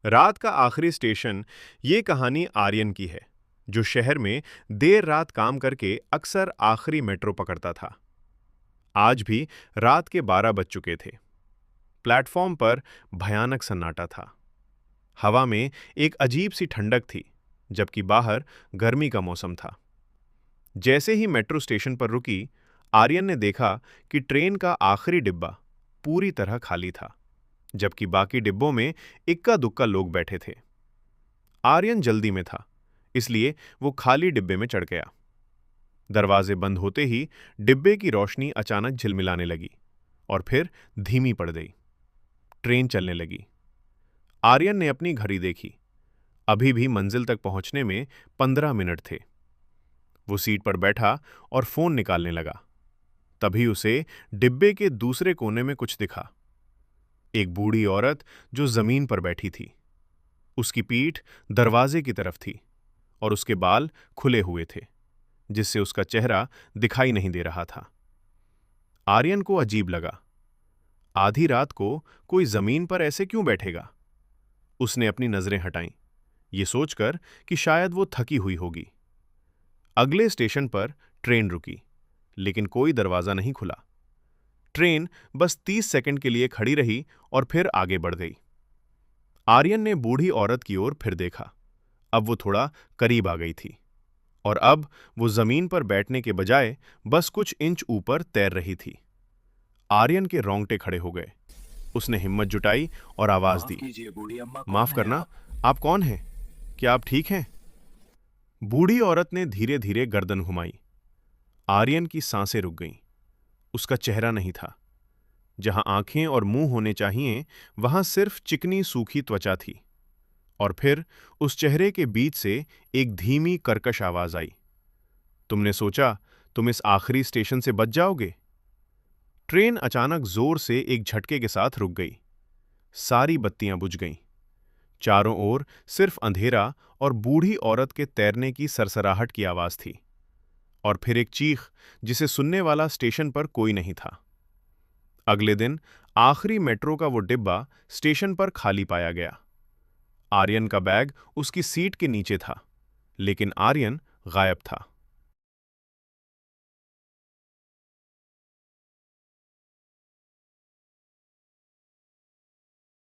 रात का आखिरी स्टेशन ये कहानी आर्यन की है, जो शहर में देर रात काम करके अक्सर आखिरी मेट्रो पकड़ता था। आज भी रात के 12 बज चुके थे। प्लेटफॉर्म पर भयानक सन्नाटा था। हवा में एक अजीब सी ठंडक थी, जबकि बाहर गर्मी का मौसम था। जैसे ही मेट्रो स्टेशन पर रुकी, आर्यन ने देखा कि ट्रेन का आखिरी डिब्बा पूरी तरह खाली था, जबकि बाकी डिब्बों में इक्का दुक्का लोग बैठे थे। आर्यन जल्दी में था, इसलिए वो खाली डिब्बे में चढ़ गया। दरवाजे बंद होते ही डिब्बे की रोशनी अचानक झिलमिलाने लगी और फिर धीमी पड़ गई। ट्रेन चलने लगी। आर्यन ने अपनी घड़ी देखी। अभी भी मंजिल तक पहुंचने में 15 मिनट थे। वो सीट पर बैठा और फोन निकालने लगा। तभी उसे डिब्बे के दूसरे कोने में कुछ दिखा। एक बूढ़ी औरत जो जमीन पर बैठी थी। उसकी पीठ दरवाजे की तरफ थी और उसके बाल खुले हुए थे, जिससे उसका चेहरा दिखाई नहीं दे रहा था। आर्यन को अजीब लगा। आधी रात को कोई जमीन पर ऐसे क्यों बैठेगा? उसने अपनी नजरें हटाईं, ये सोचकर कि शायद वो थकी हुई होगी। अगले स्टेशन पर ट्रेन रुकी, लेकिन कोई दरवाजा नहीं खुला। ट्रेन बस 30 सेकंड के लिए खड़ी रही और फिर आगे बढ़ गई। आर्यन ने बूढ़ी औरत की ओर फिर देखा। अब वो थोड़ा करीब आ गई थी और अब वो जमीन पर बैठने के बजाय बस कुछ इंच ऊपर तैर रही थी। आर्यन के रोंगटे खड़े हो गए। उसने हिम्मत जुटाई और आवाज माफ दी, कीजिए बूढ़ी अम्मा, माफ कौन है करना, आप? आप कौन हैं? क्या आप ठीक हैं? बूढ़ी औरत ने धीरे धीरे गर्दन घुमाई। आर्यन की सांसें रुक गईं। उसका चेहरा नहीं था। जहां आंखें और मुंह होने चाहिए, वहां सिर्फ चिकनी सूखी त्वचा थी। और फिर उस चेहरे के बीच से एक धीमी कर्कश आवाज आई, तुमने सोचा तुम इस आखिरी स्टेशन से बच जाओगे? ट्रेन अचानक जोर से एक झटके के साथ रुक गई। सारी बत्तियां बुझ गईं। चारों ओर सिर्फ अंधेरा और बूढ़ी औरत के तैरने की सरसराहट की आवाज थी। और फिर एक चीख, जिसे सुनने वाला स्टेशन पर कोई नहीं था। अगले दिन आखिरी मेट्रो का वो डिब्बा स्टेशन पर खाली पाया गया। आर्यन का बैग उसकी सीट के नीचे था, लेकिन आर्यन गायब था।